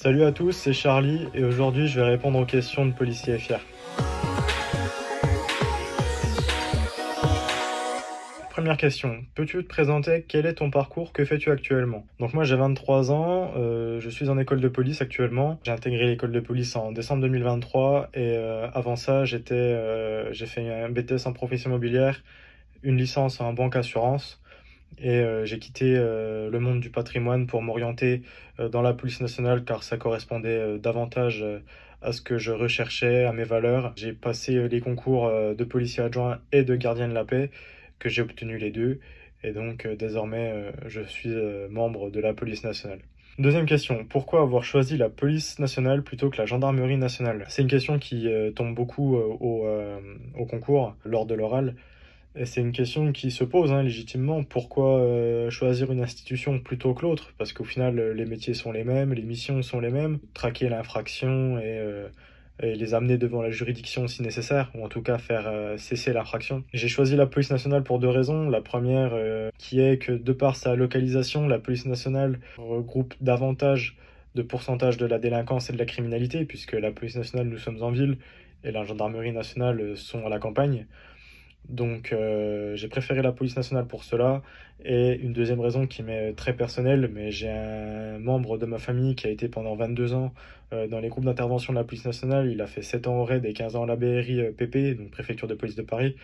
Salut à tous, c'est Charlie et aujourd'hui je vais répondre aux questions de Policier FR. Première question, peux-tu te présenter? Quel est ton parcours? Que fais-tu actuellement? Donc moi j'ai 23 ans, je suis en école de police actuellement. J'ai intégré l'école de police en décembre 2023 et avant ça j'ai fait un BTS en profession immobilière, une licence en banque assurance. Et j'ai quitté le monde du patrimoine pour m'orienter dans la police nationale car ça correspondait davantage à ce que je recherchais, à mes valeurs. J'ai passé les concours de policier adjoint et de gardien de la paix, que j'ai obtenu les deux. Et donc désormais, je suis membre de la police nationale. Deuxième question, pourquoi avoir choisi la police nationale plutôt que la gendarmerie nationale? C'est une question qui tombe beaucoup au concours lors de l'oral. Et c'est une question qui se pose légitimement. Pourquoi choisir une institution plutôt que l'autre? Parce qu'au final, les métiers sont les mêmes, les missions sont les mêmes. Traquer l'infraction et les amener devant la juridiction si nécessaire, ou en tout cas faire cesser l'infraction. J'ai choisi la police nationale pour deux raisons. La première, qui est que de par sa localisation, la police nationale regroupe davantage de pourcentage de la délinquance et de la criminalité, puisque la police nationale, nous sommes en ville, et la gendarmerie nationale sont à la campagne. Donc j'ai préféré la police nationale pour cela. Et une deuxième raison qui m'est très personnelle, mais j'ai un membre de ma famille qui a été pendant 22 ans dans les groupes d'intervention de la police nationale. Il a fait 7 ans au RAID et 15 ans à la BRI PP, donc préfecture de police de Paris.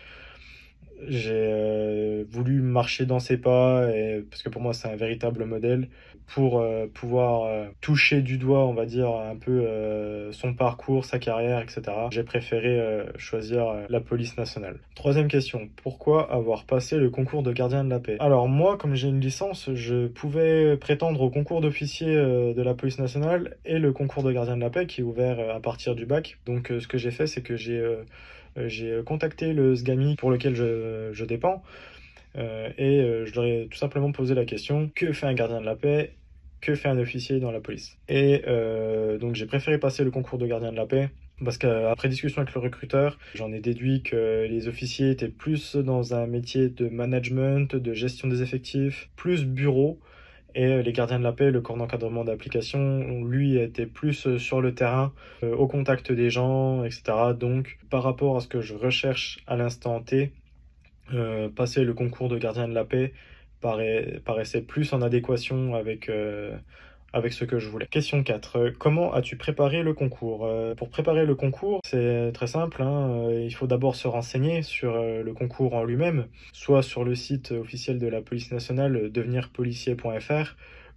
J'ai voulu marcher dans ses pas, parce que pour moi c'est un véritable modèle, pour pouvoir toucher du doigt, on va dire, un peu son parcours, sa carrière, etc. J'ai préféré choisir la police nationale. Troisième question, pourquoi avoir passé le concours de gardien de la paix? Alors moi, comme j'ai une licence, je pouvais prétendre au concours d'officier de la police nationale et le concours de gardien de la paix qui est ouvert à partir du bac. Donc ce que j'ai fait, c'est que j'ai contacté le SGAMI pour lequel je dépends et je leur ai tout simplement posé la question: que fait un gardien de la paix? Que fait un officier dans la police? Et donc j'ai préféré passer le concours de gardien de la paix parce qu'après discussion avec le recruteur, j'en ai déduit que les officiers étaient plus dans un métier de management, de gestion des effectifs, plus bureau. Et les gardiens de la paix, le corps d'encadrement d'application, lui, était plus sur le terrain, au contact des gens, etc. Donc, par rapport à ce que je recherche à l'instant T, passer le concours de gardien de la paix paraissait plus en adéquation avec ce que je voulais. Question 4. Comment as-tu préparé le concours? Pour préparer le concours, c'est très simple, il faut d'abord se renseigner sur le concours en lui-même, soit sur le site officiel de la police nationale, devenirpolicier.fr,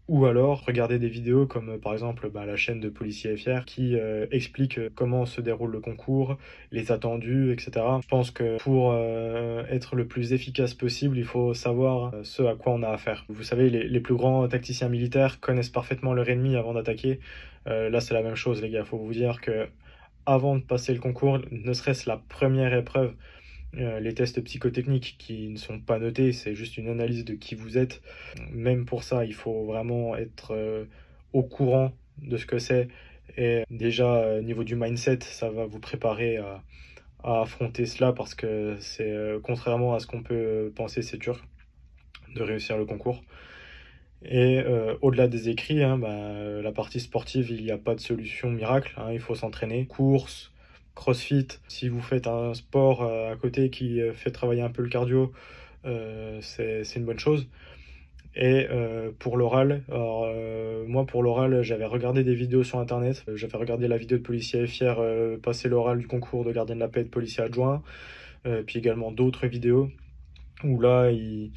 ou alors regarder des vidéos comme par exemple la chaîne de Policier FR qui explique comment se déroule le concours, les attendus, etc. Je pense que pour être le plus efficace possible, il faut savoir ce à quoi on a affaire. Vous savez, les plus grands tacticiens militaires connaissent parfaitement leur ennemi avant d'attaquer. Là, c'est la même chose, les gars. Il faut vous dire que avant de passer le concours, ne serait-ce la première épreuve, les tests psychotechniques qui ne sont pas notés, c'est juste une analyse de qui vous êtes. Même pour ça, il faut vraiment être au courant de ce que c'est. Et déjà, au niveau du mindset, ça va vous préparer à affronter cela parce que c'est, contrairement à ce qu'on peut penser, c'est dur de réussir le concours. Et au-delà des écrits, la partie sportive, il n'y a pas de solution miracle, il faut s'entraîner. Course, crossfit, si vous faites un sport à côté qui fait travailler un peu le cardio, c'est une bonne chose. Et pour l'oral, alors moi pour l'oral, j'avais regardé des vidéos sur internet, j'avais regardé la vidéo de policier FR passer l'oral du concours de gardien de la paix et de policier adjoint, puis également d'autres vidéos où là il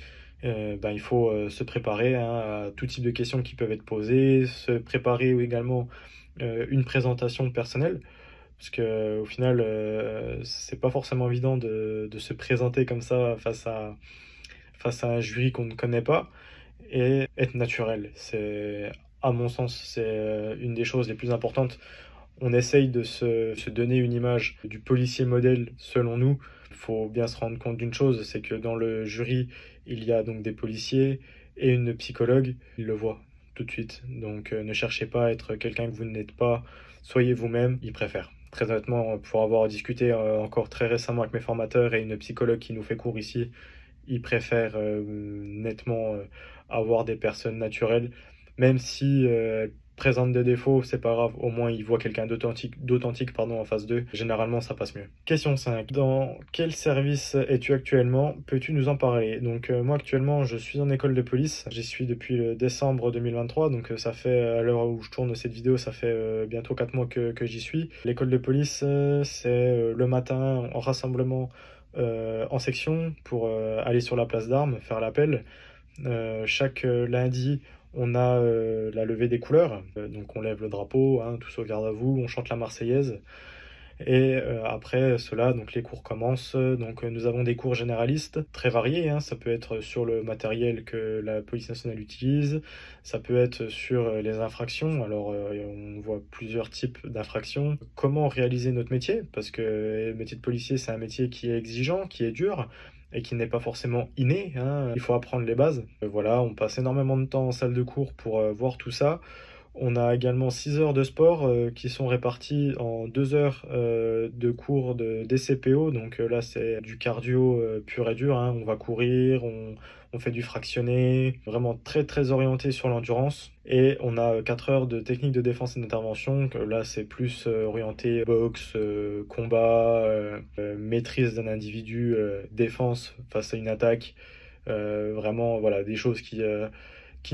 faut se préparer à tout type de questions qui peuvent être posées, se préparer également une présentation personnelle, parce que au final c'est pas forcément évident de se présenter comme ça face à un jury qu'on ne connaît pas, et être naturel. C'est, à mon sens, c'est une des choses les plus importantes. On essaye de se donner une image du policier modèle selon nous. Il faut bien se rendre compte d'une chose, c'est que dans le jury, il y a donc des policiers et une psychologue. Ils le voient tout de suite. Donc ne cherchez pas à être quelqu'un que vous n'êtes pas. Soyez vous-même, ils préfèrent. Très honnêtement, pour avoir discuté encore très récemment avec mes formateurs et une psychologue qui nous fait cours ici, ils préfèrent nettement avoir des personnes naturelles, même si présente des défauts, c'est pas grave, au moins il voit quelqu'un d'authentique pardon, en face d'eux. Généralement, ça passe mieux. Question 5. Dans quel service es-tu actuellement? Peux-tu nous en parler? Donc moi actuellement, je suis en école de police. J'y suis depuis le décembre 2023, donc ça fait, à l'heure où je tourne cette vidéo, ça fait bientôt 4 mois que j'y suis. L'école de police, c'est le matin en rassemblement en section pour aller sur la place d'armes, faire l'appel. Chaque lundi, on a la levée des couleurs, donc on lève le drapeau, hein, tous au garde à vous, on chante la Marseillaise. Et après cela, donc les cours commencent. Donc nous avons des cours généralistes très variés, hein. Ça peut être sur le matériel que la police nationale utilise, ça peut être sur les infractions. Alors on voit plusieurs types d'infractions. Comment réaliser notre métier? Parce que le métier de policier, c'est un métier qui est exigeant, qui est dur et qui n'est pas forcément inné, hein. Il faut apprendre les bases. Voilà, on passe énormément de temps en salle de cours pour voir tout ça. On a également 6 heures de sport qui sont réparties en 2 heures de cours de DCPO. Donc là, c'est du cardio pur et dur, hein. On va courir, on fait du fractionné, vraiment très très orienté sur l'endurance. Et on a 4 heures de technique de défense et d'intervention. Là, c'est plus orienté boxe, combat, maîtrise d'un individu, défense face à une attaque. Vraiment, voilà, des choses qui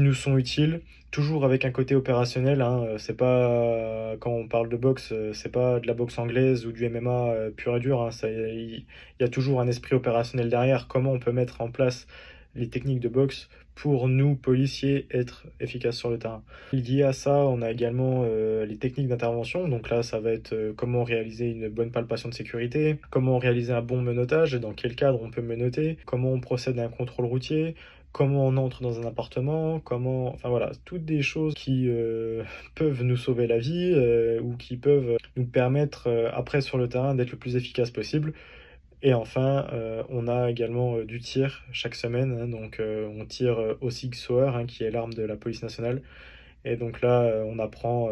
nous sont utiles, toujours avec un côté opérationnel, hein. C'est pas, quand on parle de boxe, c'est pas de la boxe anglaise ou du MMA pur et dur, hein. Il y a toujours un esprit opérationnel derrière. Comment on peut mettre en place les techniques de boxe pour nous, policiers, être efficaces sur le terrain. Lié à ça, on a également les techniques d'intervention. Donc là, ça va être comment réaliser une bonne palpation de sécurité, comment réaliser un bon menottage, dans quel cadre on peut menotter, comment on procède à un contrôle routier, comment on entre dans un appartement, enfin voilà, toutes des choses qui peuvent nous sauver la vie ou qui peuvent nous permettre après sur le terrain d'être le plus efficace possible. Et enfin, on a également du tir chaque semaine, hein. Donc on tire au Sig Sauer, hein, qui est l'arme de la police nationale. Et donc là, on apprend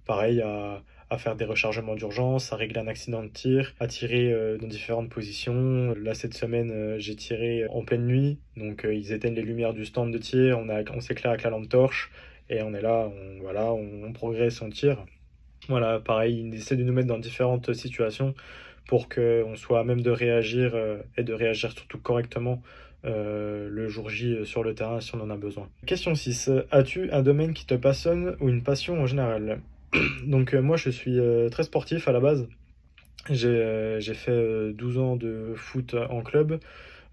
pareil à faire des rechargements d'urgence, à régler un accident de tir, à tirer dans différentes positions. Là, cette semaine, j'ai tiré en pleine nuit, donc ils éteignent les lumières du stand de tir, on s'éclaire avec la lampe torche, et on est là, voilà, on progresse, on tire. Voilà, pareil, ils essaient de nous mettre dans différentes situations pour qu'on soit à même de réagir et de réagir surtout correctement le jour J sur le terrain si on en a besoin. Question 6. As-tu un domaine qui te passionne ou une passion en général? Donc moi je suis très sportif à la base. J'ai fait 12 ans de foot en club.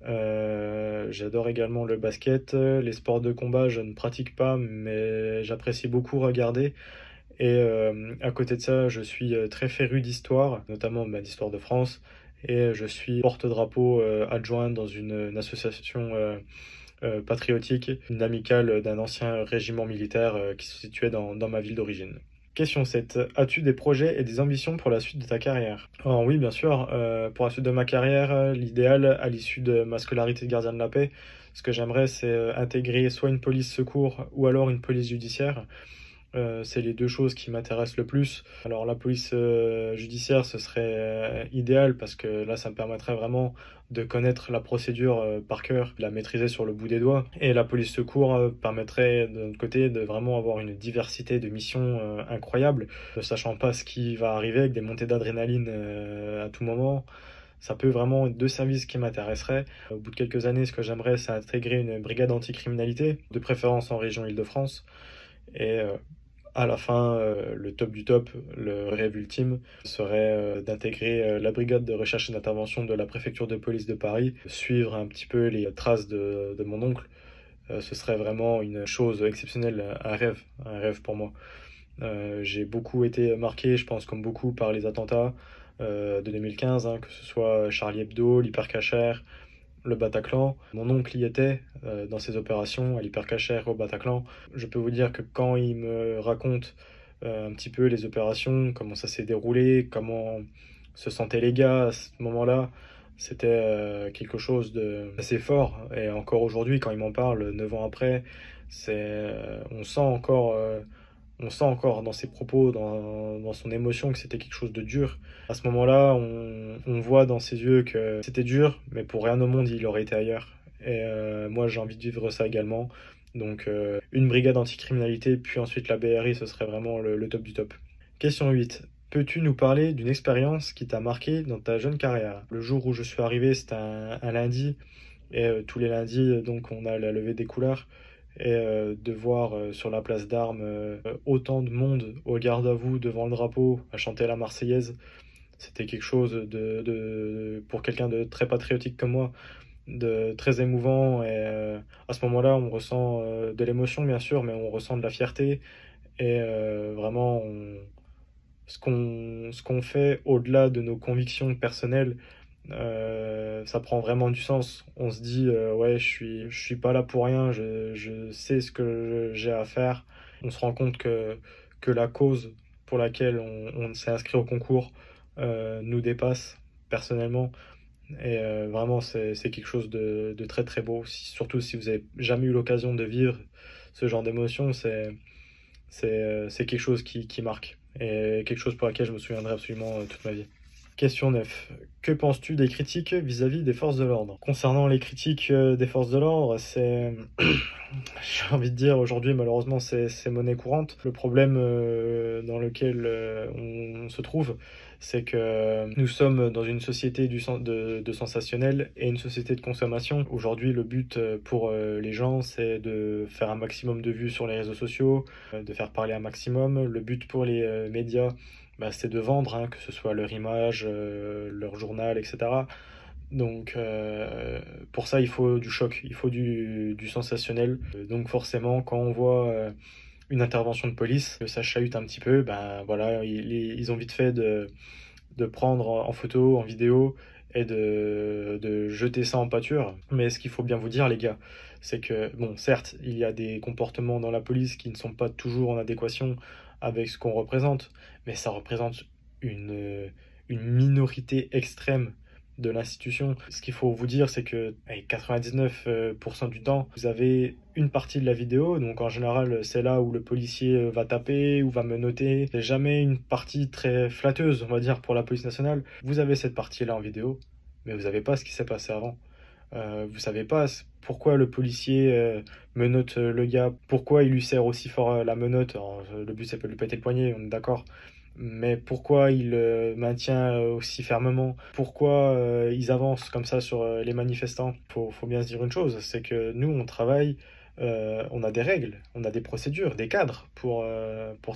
J'adore également le basket. Les sports de combat, je ne pratique pas, mais j'apprécie beaucoup regarder. Et à côté de ça, je suis très féru d'histoire, notamment d'histoire de France. Et je suis porte-drapeau adjoint dans une association patriotique, une amicale d'un ancien régiment militaire qui se situait dans ma ville d'origine. Question 7. As-tu des projets et des ambitions pour la suite de ta carrière? Alors oui, bien sûr. Pour la suite de ma carrière, l'idéal, à l'issue de ma scolarité de gardien de la paix, ce que j'aimerais, c'est intégrer soit une police secours ou alors une police judiciaire. C'est les deux choses qui m'intéressent le plus. Alors la police judiciaire, ce serait idéal parce que là, ça me permettrait vraiment de connaître la procédure par cœur, de la maîtriser sur le bout des doigts. Et la police secours permettrait de notre côté de vraiment avoir une diversité de missions incroyable, ne sachant pas ce qui va arriver avec des montées d'adrénaline à tout moment. Ça peut vraiment être deux services qui m'intéresseraient. Au bout de quelques années, ce que j'aimerais, c'est intégrer une brigade anticriminalité, de préférence en région Île-de-France. Et à la fin, le top du top, le rêve ultime, serait d'intégrer la brigade de recherche et d'intervention de la préfecture de police de Paris, suivre un petit peu les traces de mon oncle. Ce serait vraiment une chose exceptionnelle, un rêve pour moi. J'ai beaucoup été marqué, je pense comme beaucoup, par les attentats de 2015, hein, que ce soit Charlie Hebdo, l'Hypercacher, le Bataclan. Mon oncle y était dans ces opérations, à l'Hypercacher, au Bataclan. Je peux vous dire que quand il me raconte un petit peu les opérations, comment ça s'est déroulé, comment se sentaient les gars à ce moment-là, c'était quelque chose d'assez fort. Et encore aujourd'hui, quand il m'en parle, 9 ans après, on sent encore dans ses propos, dans son émotion, que c'était quelque chose de dur. À ce moment-là, on voit dans ses yeux que c'était dur, mais pour rien au monde, il aurait été ailleurs. Et moi, j'ai envie de vivre ça également. Donc une brigade anticriminalité, puis ensuite la BRI, ce serait vraiment le top du top. Question 8. Peux-tu nous parler d'une expérience qui t'a marqué dans ta jeune carrière? Le jour où je suis arrivé, c'était un lundi, et tous les lundis, donc on a la levée des couleurs, et de voir sur la place d'Armes autant de monde au garde à vous devant le drapeau à chanter la Marseillaise, c'était quelque chose pour quelqu'un de très patriotique comme moi, de très émouvant. Et à ce moment-là, on ressent de l'émotion, bien sûr, mais on ressent de la fierté. Et vraiment, ce qu'on fait au-delà de nos convictions personnelles, ça prend vraiment du sens. On se dit, ouais, je suis pas là pour rien, je sais ce que j'ai à faire. On se rend compte que la cause pour laquelle on s'est inscrit au concours nous dépasse personnellement. Et vraiment, c'est quelque chose de très très beau. Surtout si vous avez jamais eu l'occasion de vivre ce genre d'émotion, c'est quelque chose qui marque. Et quelque chose pour laquelle je me souviendrai absolument toute ma vie. Question 9. Que penses-tu des critiques vis-à-vis des forces de l'ordre? Concernant les critiques des forces de l'ordre, c'est, j'ai envie de dire, aujourd'hui, malheureusement, c'est monnaie courante. Le problème dans lequel on se trouve, c'est que nous sommes dans une société de sensationnel et une société de consommation. Aujourd'hui, le but pour les gens, c'est de faire un maximum de vues sur les réseaux sociaux, de faire parler un maximum. Le but pour les médias, bah, c'est de vendre, hein, que ce soit leur image, leur journal, etc. Donc pour ça, il faut du choc, il faut du sensationnel. Donc forcément, quand on voit une intervention de police, que ça chahute un petit peu, ben voilà, ils ont vite fait de prendre en photo, en vidéo, et de jeter ça en pâture. Mais ce qu'il faut bien vous dire, les gars, c'est que, bon, certes, il y a des comportements dans la police qui ne sont pas toujours en adéquation avec ce qu'on représente, mais ça représente une minorité extrême de l'institution. Ce qu'il faut vous dire, c'est que 99% du temps, vous avez une partie de la vidéo, donc en général, c'est là où le policier va taper ou va menotter. C'est jamais une partie très flatteuse, on va dire, pour la police nationale. Vous avez cette partie-là en vidéo, mais vous n'avez pas ce qui s'est passé avant. Vous savez pas pourquoi le policier menotte le gars, pourquoi il lui serre aussi fort la menotte. Alors, le but, c'est pas de lui péter le poignet, on est d'accord. Mais pourquoi il maintient aussi fermement? Pourquoi ils avancent comme ça sur les manifestants? Faut bien se dire une chose, c'est que nous, on travaille, on a des règles, on a des procédures, des cadres pour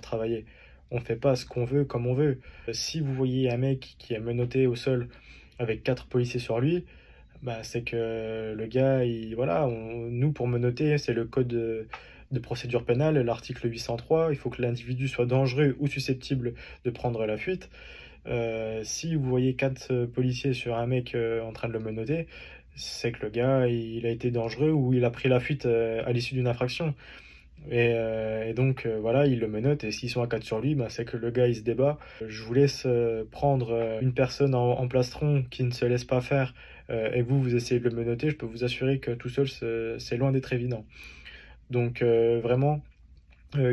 travailler. On fait pas ce qu'on veut comme on veut. Si vous voyez un mec qui est menotté au sol avec 4 policiers sur lui, bah, c'est que le gars, voilà, nous, pour menotter, c'est le code de procédure pénale, l'article 803, il faut que l'individu soit dangereux ou susceptible de prendre la fuite. Si vous voyez 4 policiers sur un mec en train de le menotter, c'est que le gars, il a été dangereux ou il a pris la fuite à l'issue d'une infraction. Et donc, voilà, il le menotte, et s'ils sont à 4 sur lui, bah, c'est que le gars, il se débat. Je vous laisse prendre une personne en plastron qui ne se laisse pas faire, et vous essayez de le menotter. Je peux vous assurer que tout seul, c'est loin d'être évident. Donc, vraiment,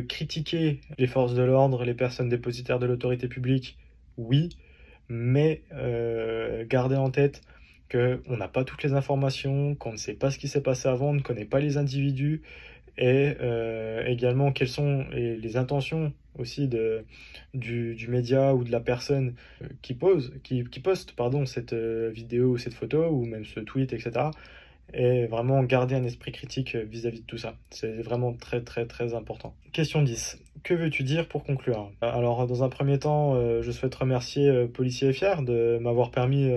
critiquer les forces de l'ordre, les personnes dépositaires de l'autorité publique, oui, mais gardez en tête qu'on n'a pas toutes les informations, qu'on ne sait pas ce qui s'est passé avant, on ne connaît pas les individus, et également quelles sont les intentions aussi du média ou de la personne qui poste pardon, cette vidéo ou cette photo ou même ce tweet, etc. Et vraiment garder un esprit critique vis-à-vis de tout ça. C'est vraiment très très très important. Question 10. Que veux-tu dire pour conclure? Alors dans un premier temps, je souhaite remercier Policier FR de m'avoir permis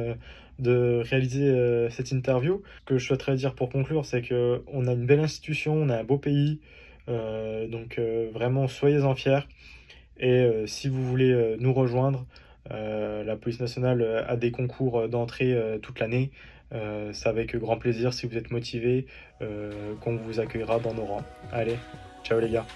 de réaliser cette interview. Ce que je souhaiterais dire pour conclure, c'est qu'on a une belle institution, on a un beau pays, donc vraiment soyez-en fiers. Et si vous voulez nous rejoindre, la police nationale a des concours d'entrée toute l'année. C'est avec grand plaisir, si vous êtes motivé, qu'on vous accueillera dans nos rangs. Allez, ciao les gars.